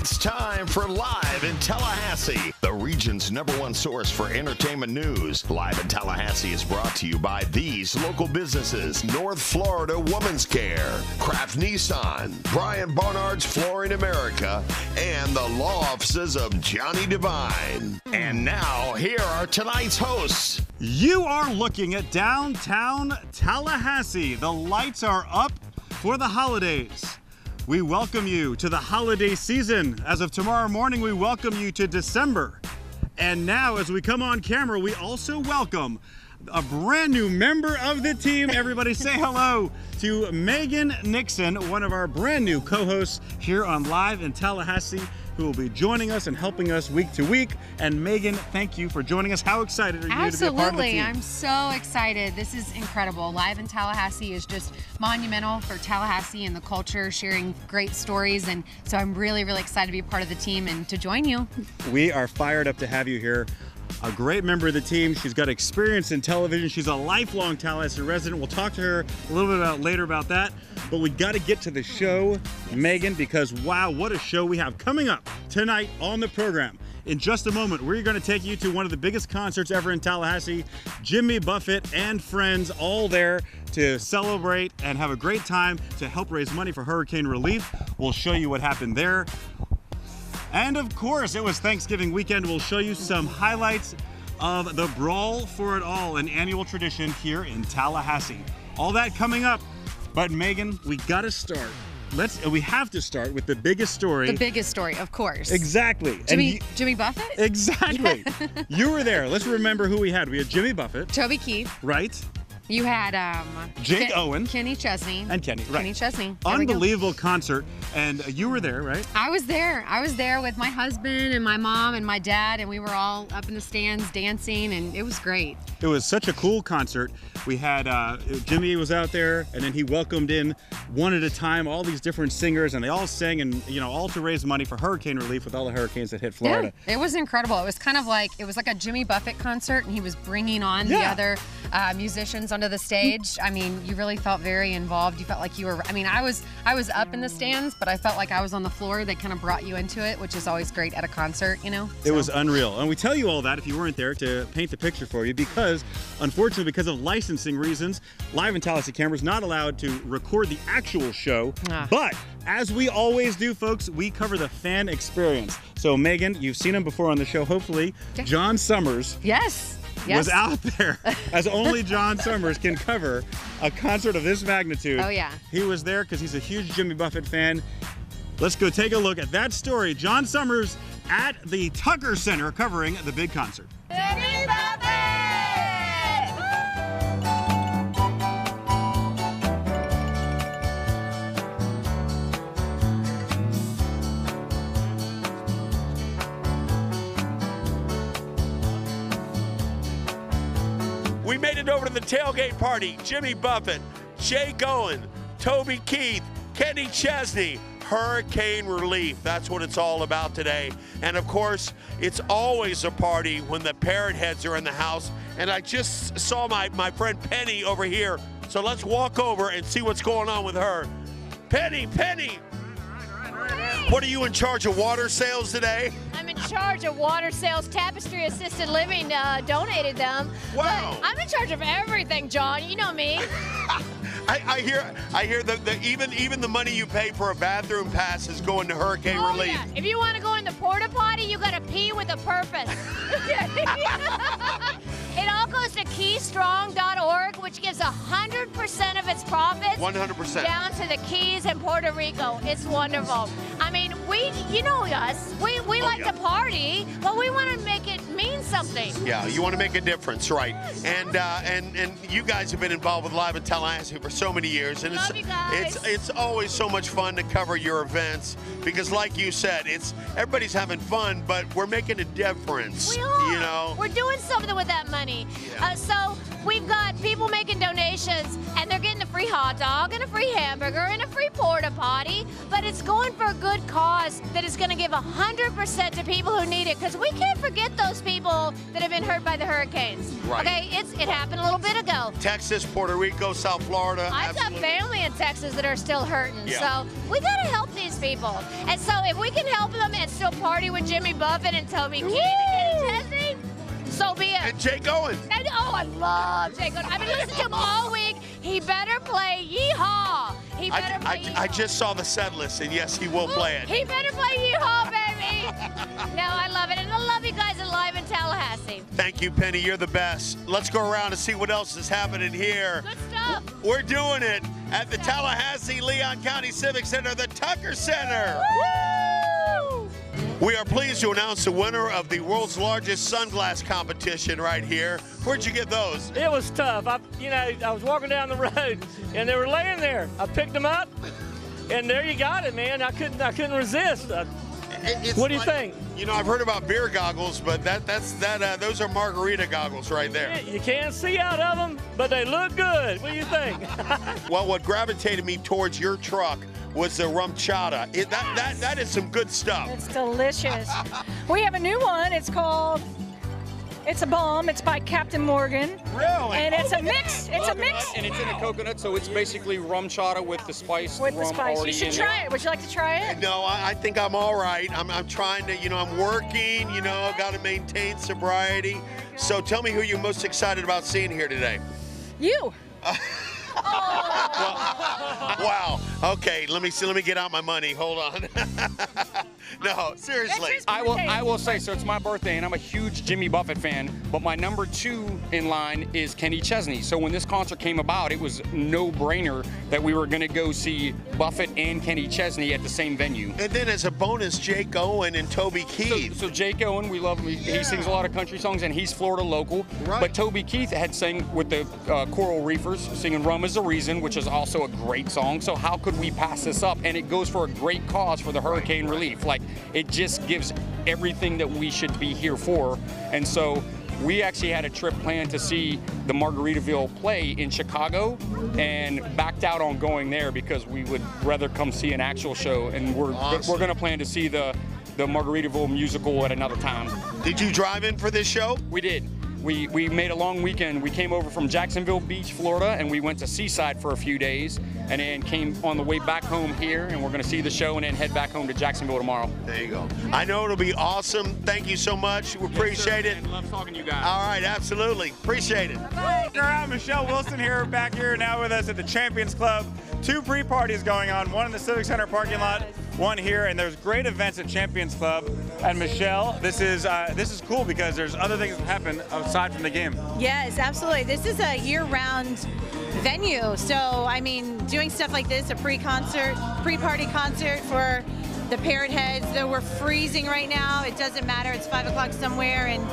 It's time for Live in Tallahassee, the region's #1 source for entertainment news. Live in Tallahassee is brought to you by these local businesses: North Florida Women's Care, Kraft Nissan, Brian Barnard's Flooring America, and the law offices of Johnny Devine. And now, here are tonight's hosts. You are looking at downtown Tallahassee. The lights are up for the holidays. We welcome you to the holiday season. As of tomorrow morning, we welcome you to December. And now, as we come on camera, we also welcome a brand new member of the team. Everybody say hello to Meghan Nixon, one of our brand new co-hosts here on Live in Tallahassee, who will be joining us and helping us week to week. And Meghan, thank you for joining us. How excited are you to be a part of the team? Absolutely, I'm so excited. This is incredible. Live in Tallahassee is just monumental for Tallahassee and the culture, sharing great stories. And so I'm really, really excited to be a part of the team and to join you. We are fired up to have you here. A great member of the team. She's got experience in television. She's a lifelong Tallahassee resident. We'll talk to her a little bit later about that. But we got to get to the show, Meghan, because wow, what a show we have coming up tonight on the program. In just a moment, we're going to take you to one of the biggest concerts ever in Tallahassee. Jimmy Buffett and friends all there to celebrate and have a great time to help raise money for hurricane relief. We'll show you what happened there. And of course, it was Thanksgiving weekend. We'll show you some highlights of the Brawl for It All, an annual tradition here in Tallahassee. All that coming up. But Meghan, we gotta start. We have to start with the biggest story. The biggest story, of course. Exactly. Jimmy Buffett? Exactly. You were there. Let's remember who we had. We had Jimmy Buffett. Toby Keith. Right. You had Jake Owen. Kenny Chesney. And Kenny, right. Kenny Chesney. Unbelievable concert. And you were there, right? I was there. I was there with my husband and my mom and my dad, and we were all up in the stands dancing, and it was great. It was such a cool concert. We had Jimmy was out there, and then he welcomed in one at a time all these different singers, and they all sang, and all to raise money for hurricane relief with all the hurricanes that hit Florida. Yeah, it was incredible. It was kind of like a Jimmy Buffett concert, and he was bringing on the other musicians onto the stage. I mean, you really felt very involved. You felt like you were. I mean, I was up in the stands, but I felt like I was on the floor. They kind of brought you into it, which is always great at a concert, It was unreal. And we tell you all that if you weren't there to paint the picture for you, because unfortunately, because of licensing reasons, Live in Tallahassee camera is not allowed to record the actual show. But as we always do, folks, we cover the fan experience. So Meghan, you've seen him before on the show, hopefully. Yeah. John Summers. Yes. Was out there, as only John Summers can cover a concert of this magnitude. Oh, yeah. He was there because he's a huge Jimmy Buffett fan. Let's go take a look at that story. John Summers at the Tucker Center covering the big concert. Jimmy Buffett! We made it over to the Tailgate Party. Jimmy Buffett, Jake Owen, Toby Keith, Kenny Chesney, hurricane relief. That's what it's all about today. And of course, it's always a party when the parrot heads are in the house. And I just saw my friend Penny over here. So let's walk over and see what's going on with her. Penny! What, are you in charge of water sales today? I'm in charge of water sales. Tapestry Assisted Living donated them. Wow. But I'm in charge of everything, John. You know me. I hear that even the money you pay for a bathroom pass is going to hurricane relief. Yeah. If you want to go in the porta potty, you got to pee with a purpose. It all goes to keystrong.org, which gives 100% of its profits 100% down to the Keys in Puerto Rico. It's wonderful. I mean, you know us. We like to party, but we want to make it mean something. Yeah, you want to make a difference, right? And you guys have been involved with Live in Tallahassee for so many years, and Love you guys. it's always so much fun to cover your events because, like you said, everybody's having fun, but we're making a difference. We are. We're doing something with that money. Yeah. So we've got people making donations, and they're getting a free hot dog and a free hamburger and a free porta potty. but it's going for a good cause that is going to give 100% to people who need it, because we can't forget those people that have been hurt by the hurricanes. Right. Okay, it happened a little bit ago. Texas, Puerto Rico, South Florida. I've got family in Texas that are still hurting, Yeah. so we got to help these people. And so if we can help them and still party with Jimmy Buffett and Toby Keith and Kenny Chesney, so be it. And Jake Owen. And, oh, I love Jake Owen. I've been listening to him all week. He better play Yeehaw. He better play Yeehaw. I just saw the set list, and yes, he will play it. He better play Yeehaw, baby. No, I love it. And I love you guys live in Tallahassee. Thank you, Penny. You're the best. Let's go around and see what else is happening here. Good stuff. We're doing it at the Tallahassee Leon County Civic Center, the Tucker Center. Woo! We are pleased to announce the winner of the world's largest sunglass competition right here. Where'd you get those? It was tough. I was walking down the road, and they were laying there. I picked them up, and there you got it, man. I couldn't resist. What do you think? You know, I've heard about beer goggles, but those are margarita goggles right there. You can't see out of them, but they look good. What do you think? Well, what gravitated me towards your truck was the rum chata. That is some good stuff. It's delicious. We have a new one. It's a bomb. It's by Captain Morgan. Really? And it's a mix. It's a mix. And it's in a coconut, so it's basically rum chata with the spice. With the rum spice. You already should in try there. it. Would you like to try it? No, I think I'm all right. I'm trying to, I'm working, got to maintain sobriety. So tell me who you're most excited about seeing here today. You. Wow. Okay, let me get out my money. Hold on. No, seriously. I will say, so it's my birthday, and I'm a huge Jimmy Buffett fan, but my number 2 in line is Kenny Chesney. So when this concert came about, it was no-brainer that we were going to go see Buffett and Kenny Chesney at the same venue. And then as a bonus, Jake Owen and Toby Keith. So Jake Owen, we love him. He sings a lot of country songs, and he's Florida local. Right. But Toby Keith had sang with the Coral Reefers, singing Rum is the Reason, which is also a great song. So how could we pass this up? And it goes for a great cause for the hurricane relief. Like, it just gives everything that we should be here for. And so we actually had a trip planned to see the Margaritaville play in Chicago and backed out on going there because we would rather come see an actual show. And we're going to plan to see the Margaritaville musical at another time. Did you drive in for this show? We did. We made a long weekend. We came over from Jacksonville Beach, Florida, and we went to Seaside for a few days, and then came on the way back home here, and we're going to see the show and then head back home to Jacksonville tomorrow. There you go. I know it'll be awesome. Thank you so much. We appreciate it. Love talking to you guys. All right, absolutely. Appreciate it. All right, Michelle Wilson here, back here now with us at the Champions Club. 2 pre-parties going on, one in the Civic Center parking lot, one here, and there's great events at Champions Club. And Michelle, this is cool because there's other things that happen aside from the game. Yes, absolutely. This is a year-round venue. So, I mean, doing stuff like this, a pre-party concert for the Parrot Heads, though we're freezing right now, it doesn't matter. It's 5 o'clock somewhere, and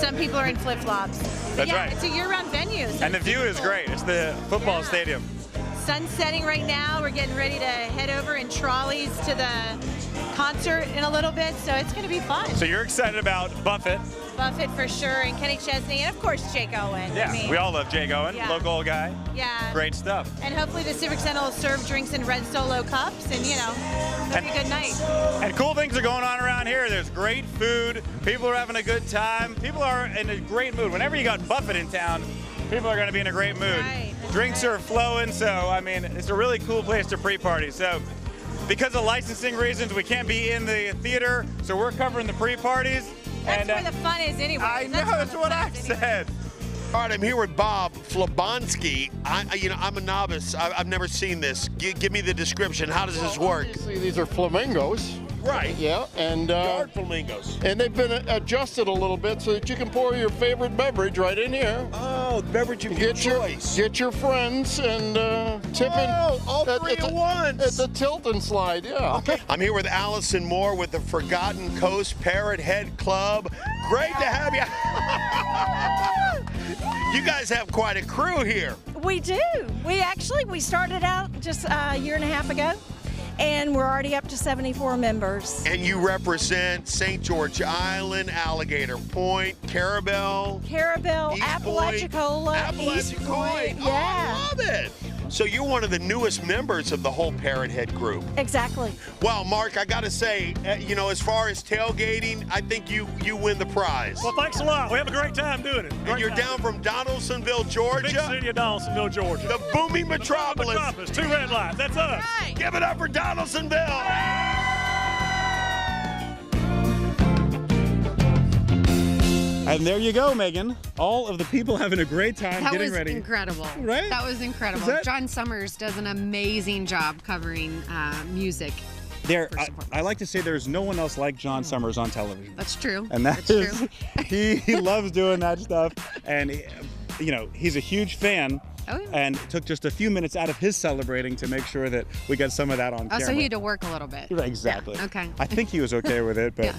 some people are in flip-flops. That's right. It's a year-round venue. So And the view is great. It's the football stadium. Sun's setting right now. We're getting ready to head over in trolleys to the concert in a little bit, so it's going to be fun. So you're excited about Buffett. Buffett for sure, and Kenny Chesney, and of course Jake Owen. Yeah, I mean, we all love Jake Owen, Yeah. local guy. Yeah. Great stuff. And hopefully the Civic Center will serve drinks in red Solo cups, and it'll be a good night. And cool things are going on around here. There's great food. People are having a good time. People are in a great mood. Whenever you got Buffett in town, people are going to be in a great mood. Right, that's Drinks right. are flowing, so I mean, it's a really cool place to pre-party. So, because of licensing reasons, we can't be in the theater, so we're covering the pre-parties. That's where the fun is anyway. I know, that's what I said. All right, I'm here with Bob Flabonsky. I'm a novice. I've never seen this. Give me the description. How does this work? Obviously, these are flamingos. Right. Yeah, and Yard flamingos. and they've been adjusted a little bit so that you can pour your favorite beverage right in here. Oh, beverage of your choice. Get your friends and tip in. Oh, all three at once. It's a tilt and slide, yeah. Okay. I'm here with Allison Moore with the Forgotten Coast Parrot Head Club. Great to have you. You guys have quite a crew here. We do. We started out just a year and a half ago, and we're already up to 74 members. And you represent St. George Island, Alligator Point, Carabel, Carabel, East Point. Apalachicola, East Apalachicola. Point. Oh, Yeah. I love it. So you're one of the newest members of the whole Parrot Head group. Exactly. Well, Mark, I got to say, as far as tailgating, I think you win the prize. Well, thanks a lot. We have a great time doing it. And you're down from Donaldsonville, Georgia. Big city of Donaldsonville, Georgia. The booming metropolis. 2 red lights. That's us. Right. Give it up for Donaldsonville. And there you go, Megan. All of the people having a great time getting ready. That was incredible. Right? That was incredible. John Summers does an amazing job covering music. I like to say there's no one else like John Summers on television. That's true. And that's true. He loves doing that stuff. And, he's a huge fan. Oh, yeah. And it took just a few minutes out of his celebrating to make sure that we got some of that on camera. So he had to work a little bit. Exactly. Yeah, okay. I think he was okay with it, but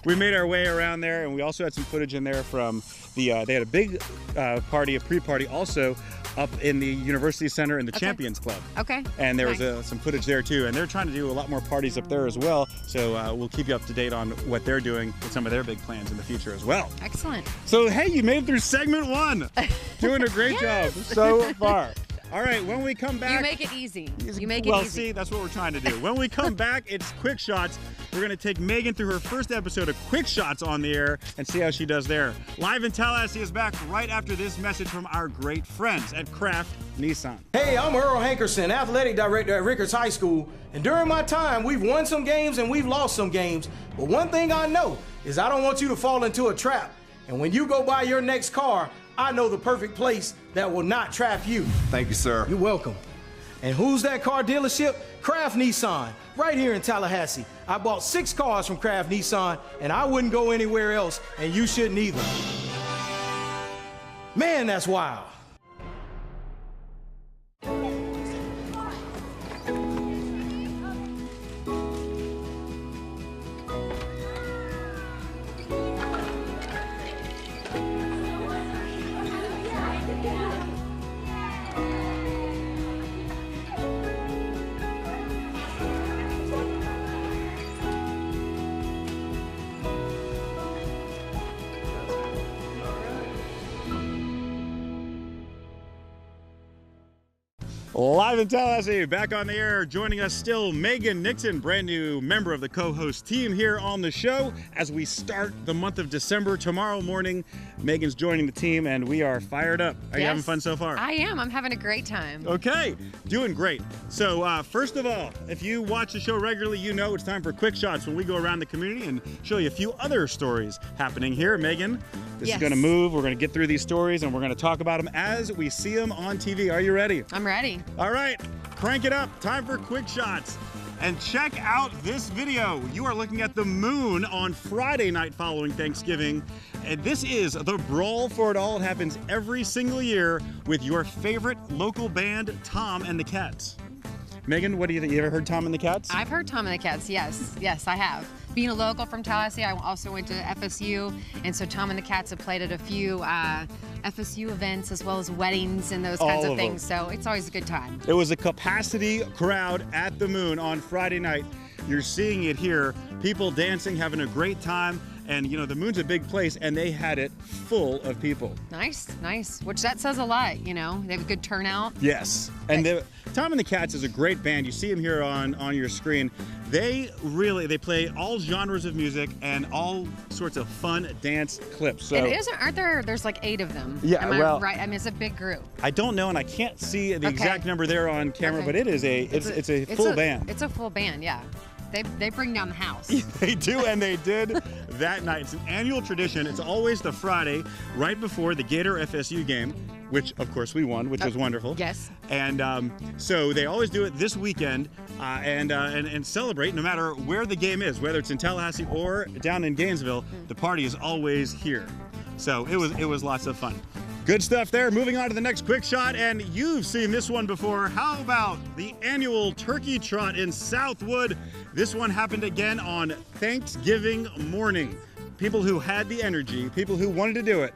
we made our way around there, and we also had some footage in there from they had a big party, a pre-party also up in the University Center in the Champions Club. Okay. And there was some footage there too, and they're trying to do a lot more parties up there as well. So we'll keep you up to date on what they're doing with some of their big plans in the future as well. Excellent. So hey, you made it through segment 1. Doing a great job so far. All right, when we come back... You make it easy. You make it easy. Well, see, that's what we're trying to do. When we come back, it's Quick Shots. We're going to take Megan through her first episode of Quick Shots on the air and see how she does there. Live in Tallahassee is back right after this message from our great friends at Kraft Nissan. Hey, I'm Earl Hankerson, athletic director at Rickards High School. And during my time, we've won some games and we've lost some games. But one thing I know is I don't want you to fall into a trap. And when you go buy your next car, I know the perfect place that will not trap you. Thank you, sir. You're welcome. And who's that car dealership? Kraft Nissan, right here in Tallahassee. I bought 6 cars from Kraft Nissan, and I wouldn't go anywhere else, and you shouldn't either. Man, that's wild. Live in Tallahassee, back on the air, joining us still, Meghan Nixon, brand new member of the co-host team here on the show as we start the month of December. Tomorrow morning, Megan's joining the team, and we are fired up. Are you having fun so far? I am. I'm having a great time. Okay, doing great. So first of all, if you watch the show regularly, you know it's time for Quick Shots when we go around the community and show you a few other stories happening here. Megan, this is going to move. We're going to get through these stories, and we're going to talk about them as we see them on TV. Are you ready? I'm ready. All right, crank it up. Time for Quick Shots. And check out this video. You are looking at the moon on Friday night following Thanksgiving. And this is the Brawl for It All. It happens every single year with your favorite local band, Tom and the Cats. Megan, what do you think? You ever heard Tom and the Cats? I've heard Tom and the Cats, yes. Yes, I have. Being a local from Tallahassee, I also went to FSU, and so Tom and the Cats have played at a few FSU events as well as weddings and those kinds of things, so it's always a good time. It was a capacity crowd at the moon on Friday night. You're seeing it here. People dancing, having a great time. And, you know, the moon's a big place, and they had it full of people. Nice, nice. Which that says a lot, you know. They have a good turnout. Yes. And Tom and the Cats is a great band. You see them here on your screen. They play all genres of music and all sorts of fun dance clips. So aren't there's like 8 of them. Yeah, Am I right? I mean, it's a big group. I don't know, and I can't see the exact number there on camera, but it is it's a full band. It's a full band, yeah. They bring down the house. They do, and they did that night. It's an annual tradition. It's always the Friday right before the Gator FSU game, which, of course, we won, which was wonderful. Yes. And so they always do it this weekend and celebrate no matter where the game is, whether it's in Tallahassee or down in Gainesville. The party is always here. So it was lots of fun. Good stuff there. Moving on to the next Quick Shot, and you've seen this one before. How about the annual Turkey Trot in Southwood? This one happened again on Thanksgiving morning. People who had the energy, people who wanted to do it,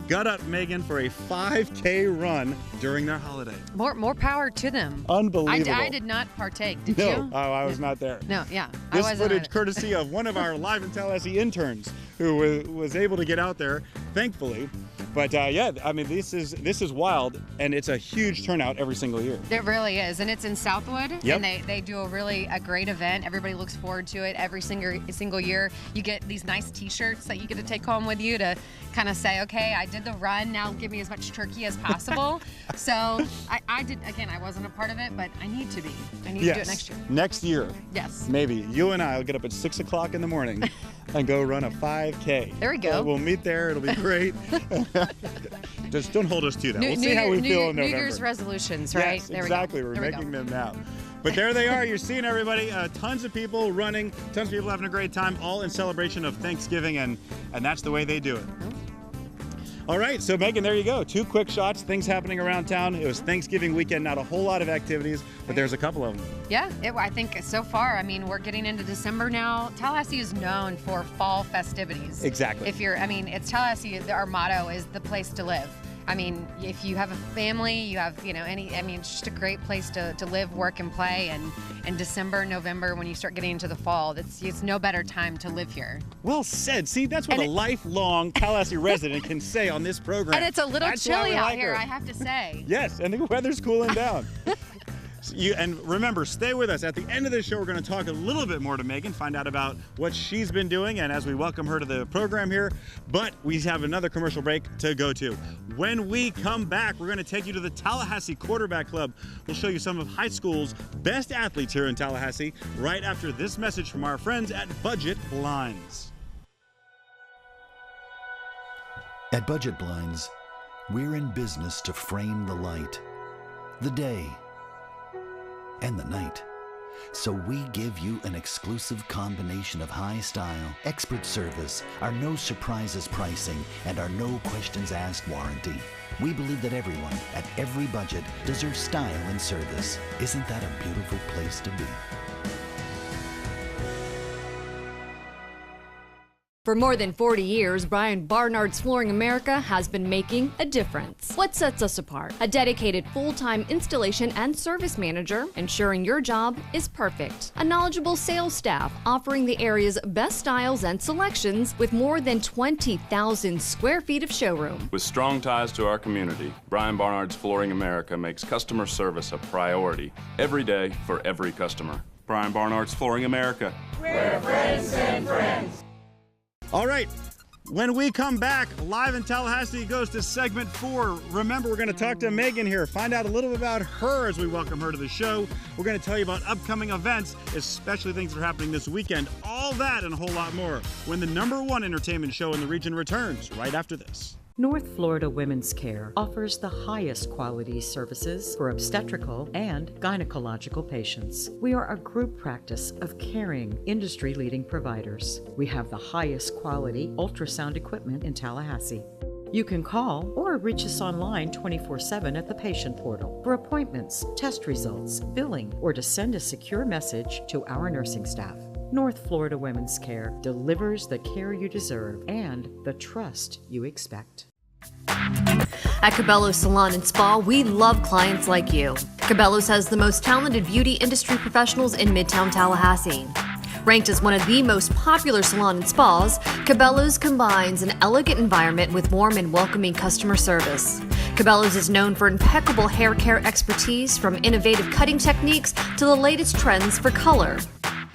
got up, Megan, for a 5K run during their holiday. More power to them. Unbelievable. I did not partake. Did you? No, I was not there. No, yeah. This footage courtesy of one of our Live in Tallahassee interns who was able to get out there, thankfully. But yeah, I mean, this is wild, and it's a huge turnout every single year. It really is, and it's in Southwood, Yep. and they do a great event. Everybody looks forward to it every single year. You get these nice T-shirts that you get to take home with you to kind of say, okay, I did the run, now give me as much turkey as possible. So I did, again, I wasn't a part of it, but I need to be. I need to do it next year. Next year. Yes. Maybe. You and I will get up at 6 o'clock in the morning and go run a 5K. There we go. We'll meet there. It'll be great. Just don't hold us to that. We'll see how we feel in November. New Year's resolutions, right? Yes, there exactly. We go. We're There we making go. them now. But there they are. You're seeing everybody. Tons of people running. Tons of people having a great time, all in celebration of Thanksgiving, and that's the way they do it. All right, so Megan, there you go. 2 quick shots, things happening around town. It was Thanksgiving weekend, not a whole lot of activities, but there's a couple of them. Yeah, I think so far, I mean, we're getting into December now. Tallahassee is known for fall festivities. Exactly. It's Tallahassee, our motto is the place to live. I mean, if you have a family, you have, it's just a great place to live, work, and play. And in December, November, when you start getting into the fall, it's no better time to live here. Well said. See, that's what a lifelong Tallahassee resident can say on this program. And it's a little chilly out here, her. I have to say. Yes, and the weather's cooling down. And remember, stay with us. At the end of the show, we're going to talk a little bit more to Megan, find out about what she's been doing, and as we welcome her to the program here. But we have another commercial break to go to. When we come back, we're going to take you to the Tallahassee Quarterback Club. We'll show you some of high school's best athletes here in Tallahassee right after this message from our friends at Budget Blinds. At Budget Blinds, we're in business to frame the light, the day, and the night. So we give you an exclusive combination of high style, expert service, our no surprises pricing, and our no questions asked warranty. We believe that everyone at every budget deserves style and service. Isn't that a beautiful place to be? For more than 40 years, Brian Barnard's Flooring America has been making a difference. What sets us apart? A dedicated full-time installation and service manager, ensuring your job is perfect. A knowledgeable sales staff offering the area's best styles and selections with more than 20,000 square feet of showroom. With strong ties to our community, Brian Barnard's Flooring America makes customer service a priority every day for every customer. Brian Barnard's Flooring America. We're friends and friends. All right, when we come back, live in Tallahassee goes to segment 4. Remember, we're going to talk to Megan here, find out a little bit about her as we welcome her to the show. We're going to tell you about upcoming events, especially things that are happening this weekend. All that and a whole lot more when the #1 entertainment show in the region returns right after this. North Florida Women's Care offers the highest quality services for obstetrical and gynecological patients. We are a group practice of caring, industry-leading providers. We have the highest quality ultrasound equipment in Tallahassee. You can call or reach us online 24/7 at the patient portal for appointments, test results, billing, or to send a secure message to our nursing staff. North Florida Women's Care delivers the care you deserve and the trust you expect. At Cabela's Salon and Spa, we love clients like you. Cabela's has the most talented beauty industry professionals in Midtown Tallahassee. Ranked as one of the most popular salon and spas, Cabela's combines an elegant environment with warm and welcoming customer service. Cabela's is known for impeccable hair care expertise, from innovative cutting techniques to the latest trends for color.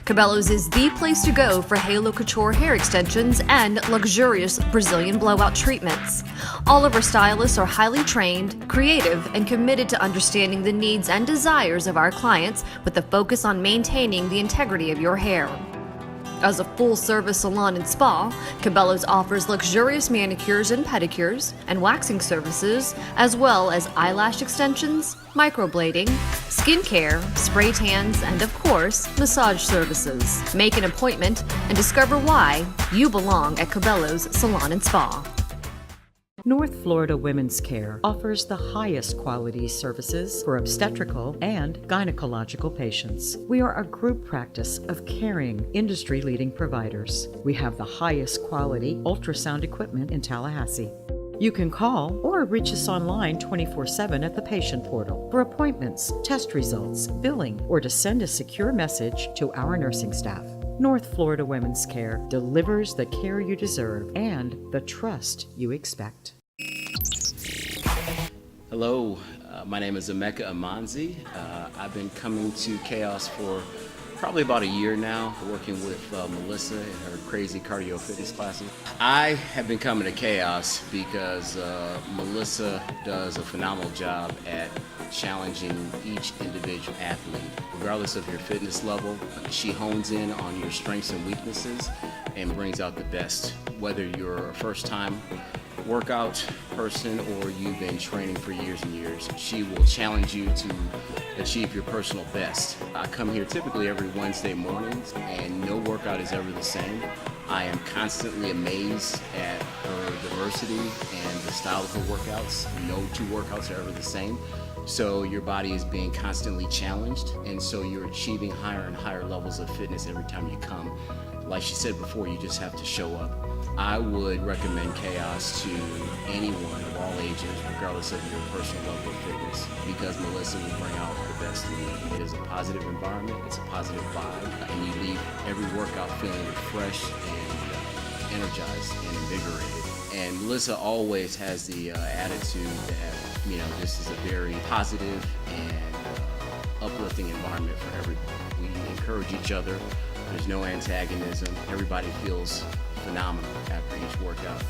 Cabela's is the place to go for halo couture hair extensions and luxurious Brazilian blowout treatments. All of our stylists are highly trained, creative, and committed to understanding the needs and desires of our clients with a focus on maintaining the integrity of your hair. As a full-service salon and spa, Cabela's offers luxurious manicures and pedicures and waxing services, as well as eyelash extensions, microblading, skincare, spray tans, and of course, massage services. Make an appointment and discover why you belong at Cabela's Salon and Spa. North Florida Women's Care offers the highest quality services for obstetrical and gynecological patients. We are a group practice of caring, industry-leading providers. We have the highest quality ultrasound equipment in Tallahassee. You can call or reach us online 24/7 at the patient portal for appointments, test results, billing, or to send a secure message to our nursing staff. North Florida Women's Care delivers the care you deserve and the trust you expect. Hello, my name is Emeka Amanzi. I've been coming to Chaos for probably about a year now, working with Melissa in her crazy cardio fitness classes. I have been coming to Chaos because Melissa does a phenomenal job at challenging each individual athlete. Regardless of your fitness level, she hones in on your strengths and weaknesses and brings out the best. Whether you're a first-time workout person or you've been training for years and years, she will challenge you to achieve your personal best. I come here typically every Wednesday mornings and no workout is ever the same. I am constantly amazed at her diversity and the style of her workouts. No two workouts are ever the same. So your body is being constantly challenged, and so you're achieving higher and higher levels of fitness every time you come. Like she said before, you just have to show up. I would recommend Chaos to anyone of all ages, regardless of your personal level of fitness, because Melissa will bring out the best in you. It is a positive environment, it's a positive vibe, and you leave every workout feeling refreshed and energized and invigorated. And Melissa always has the attitude that, you know, this is a very positive and uplifting environment for everyone. We encourage each other. There's no antagonism. Everybody feels phenomenal after each workout.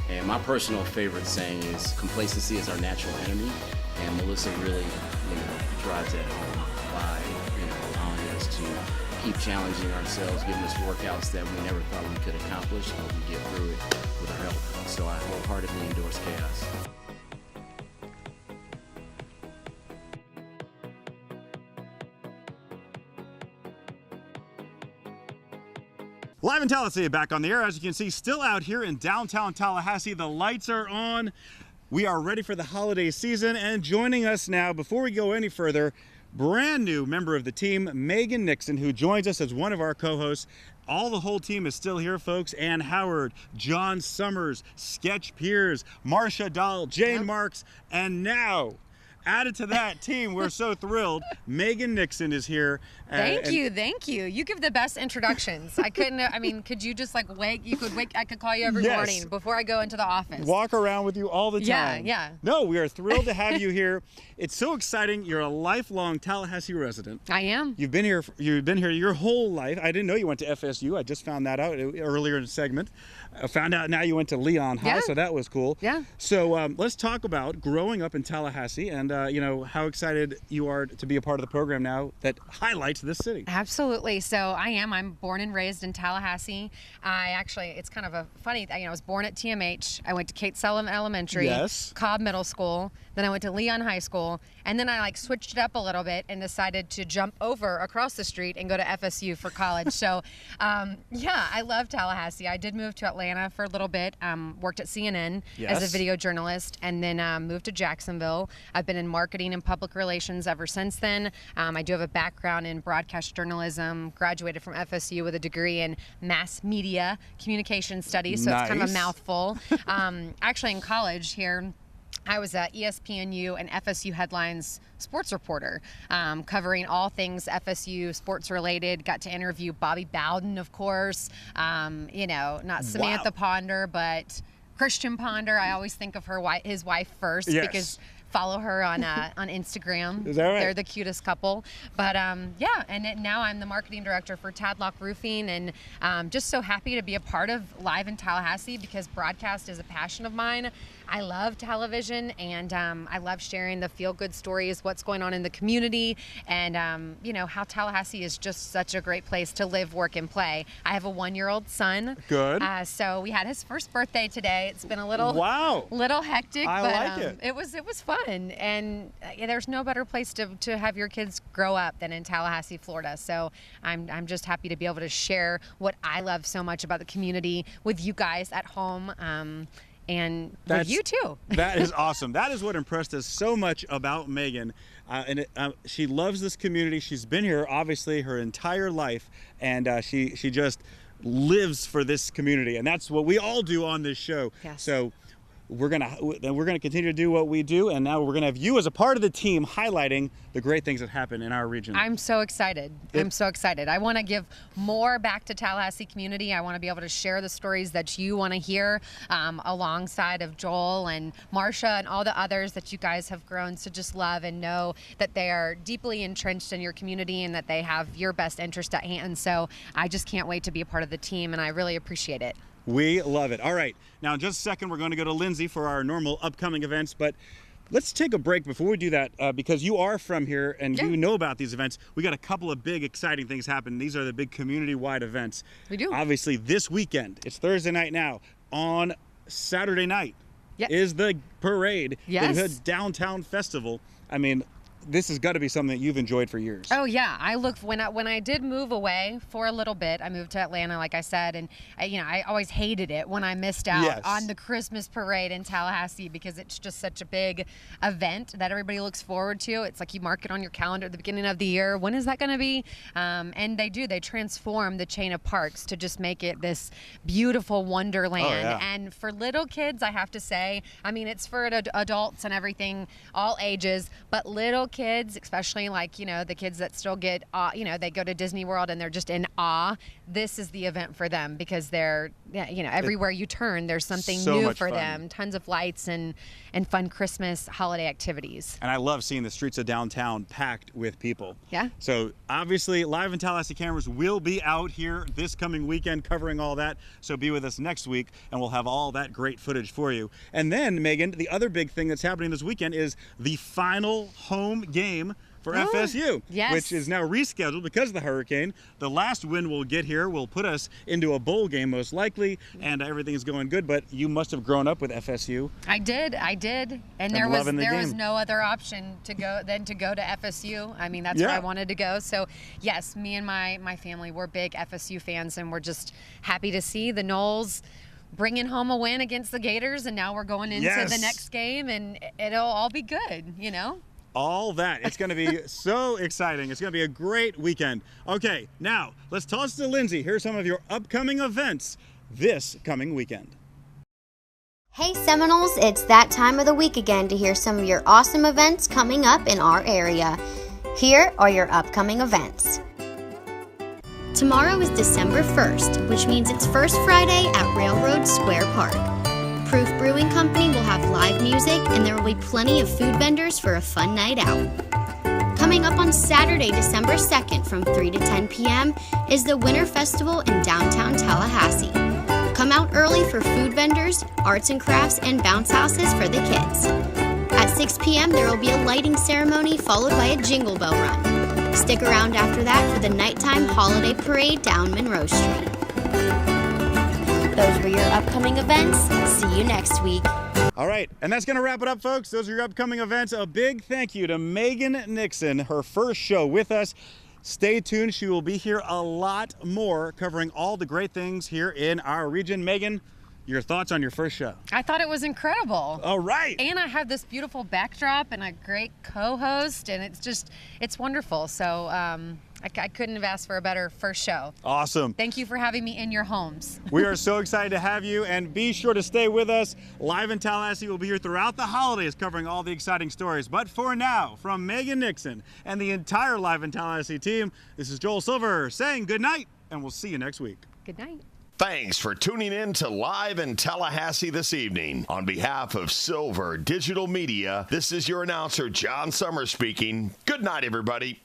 And my personal favorite saying is, complacency is our natural enemy. And Melissa really, drives that home by, allowing us to keep challenging ourselves, giving us workouts that we never thought we could accomplish, but we get through it with her help. So I wholeheartedly endorse Chaos. Live in Tallahassee, back on the air. As you can see, still out here in downtown Tallahassee. The lights are on. We are ready for the holiday season. And joining us now, before we go any further, brand new member of the team, Meghan Nixon, who joins us as one of our co-hosts. The whole team is still here, folks. Ann Howard, John Summers, Sketch Piers, Marcia Dahl, Jane Marks, and now, added to that team, we're so thrilled, Meghan Nixon is here. Thank you. You give the best introductions. Could you just I could call you every morning before I go into the office. Walk around with you all the time. Yeah. No, we are thrilled to have you here. It's so exciting. You're a lifelong Tallahassee resident. I am. You've been here your whole life. I didn't know you went to FSU. I just found that out earlier in the segment. I found out now you went to Leon High, so that was cool. Yeah. So let's talk about growing up in Tallahassee and how excited you are to be a part of the program now that highlights this city. Absolutely. So I am. I'm born and raised in Tallahassee. It's kind of a funny thing. I was born at TMH. I went to Kate Sullivan Elementary, Cobb Middle School. Then I went to Leon High School. And then I switched it up a little bit and decided to jump over across the street and go to FSU for college. So I love Tallahassee. I did move to Atlanta for a little bit, worked at CNN as a video journalist, and then moved to Jacksonville. I've been in marketing and public relations ever since then. I do have a background in broadcast journalism, graduated from FSU with a degree in mass media communication studies, so it's kind of a mouthful. Actually, in college here, I was at ESPNU and FSU Headlines sports reporter, covering all things FSU sports related. Got to interview Bobby Bowden, of course. Not Samantha Ponder, but Christian Ponder. I always think of his wife first because follow her on Instagram. Is that right? They're the cutest couple. But now I'm the marketing director for Tadlock Roofing, and just so happy to be a part of Live in Tallahassee because broadcast is a passion of mine. I love television, and I love sharing the feel-good stories, what's going on in the community, and how Tallahassee is just such a great place to live, work, and play. I have a 1-year-old son. Good. So we had his first birthday today. It's been a little hectic, but it was fun. And there's no better place to have your kids grow up than in Tallahassee, Florida. So I'm just happy to be able to share what I love so much about the community with you guys at home. And with you too. That is awesome. That is what impressed us so much about Meghan. She loves this community. She's been here obviously her entire life, and she just lives for this community, and that's what we all do on this show. Yes. So we're gonna continue to do what we do, and now we're gonna have you as a part of the team highlighting the great things that happen in our region. I'm so excited. I'm so excited. I want to give more back to Tallahassee community. I want to be able to share the stories that you want to hear alongside of Joel and Marsha and all the others that you guys have grown to just love and know that they are deeply entrenched in your community and that they have your best interest at hand. So I just can't wait to be a part of the team, and I really appreciate it. We love it. All right, now in just a second, we're going to go to Lindsay for our normal upcoming events, but let's take a break before we do that because you are from here and you know about these events. We got a couple of big, exciting things happening. These are the big community-wide events. We do. Obviously, this weekend, it's Thursday night now. On Saturday night is the parade, the downtown festival. I mean, this has got to be something that you've enjoyed for years. Oh yeah, when I did move away for a little bit, I moved to Atlanta, like I said, and I always hated it when I missed out on the Christmas parade in Tallahassee because it's just such a big event that everybody looks forward to. It's like you mark it on your calendar at the beginning of the year. When is that going to be? And they transform the chain of parks to just make it this beautiful wonderland. Oh, yeah. And for little kids, I have to say, I mean, it's for adults and everything, all ages, but little kids, especially like, the kids that still get, they go to Disney World and they're just in awe. This is the event for them because they're, everywhere you turn, there's something so new much for fun. them. Tons of lights and fun Christmas holiday activities. And I love seeing the streets of downtown packed with people. Yeah. So obviously, Live in Tallahassee cameras will be out here this coming weekend covering all that. So be with us next week and we'll have all that great footage for you. And then, Megan, the other big thing that's happening this weekend is the final home game for FSU, which is now rescheduled because of the hurricane. The last win we'll get here will put us into a bowl game most likely, and everything is going good, but you must have grown up with FSU. I did. And there was no other option than to go to FSU. I mean, that's where I wanted to go. So yes, me and my family, we're big FSU fans, and we're just happy to see the Noles bringing home a win against the Gators, and now we're going into the next game, and it'll all be good, All that. It's going to be so exciting. It's going to be a great weekend. Okay, now let's toss to Lindsay. Here's some of your upcoming events this coming weekend. Hey Seminoles, it's that time of the week again to hear some of your awesome events coming up in our area. Here are your upcoming events. Tomorrow is December 1st, which means it's First Friday at Railroad Square Park. Proof Brewing Company will have live music and there will be plenty of food vendors for a fun night out. Coming up on Saturday, December 2nd from 3 to 10 p.m. is the Winter Festival in downtown Tallahassee. Come out early for food vendors, arts and crafts, and bounce houses for the kids. At 6 p.m. there will be a lighting ceremony followed by a jingle bell run. Stick around after that for the nighttime holiday parade down Monroe Street. Those were your upcoming events. See you next week. All right, and that's going to wrap it up, folks. Those are your upcoming events. A big thank you to Meghan Nixon, her first show with us. Stay tuned. She will be here a lot more covering all the great things here in our region. Megan, your thoughts on your first show? I thought it was incredible. All right. And I have this beautiful backdrop and a great co-host, and it's wonderful. So I couldn't have asked for a better first show. Awesome. Thank you for having me in your homes. We are so excited to have you, and be sure to stay with us. Live in Tallahassee will be here throughout the holidays covering all the exciting stories. But for now, from Meghan Nixon and the entire Live in Tallahassee team, this is Joel Silver saying good night, and we'll see you next week. Good night. Thanks for tuning in to Live in Tallahassee this evening. On behalf of Silver Digital Media, this is your announcer, John Summers speaking. Good night, everybody.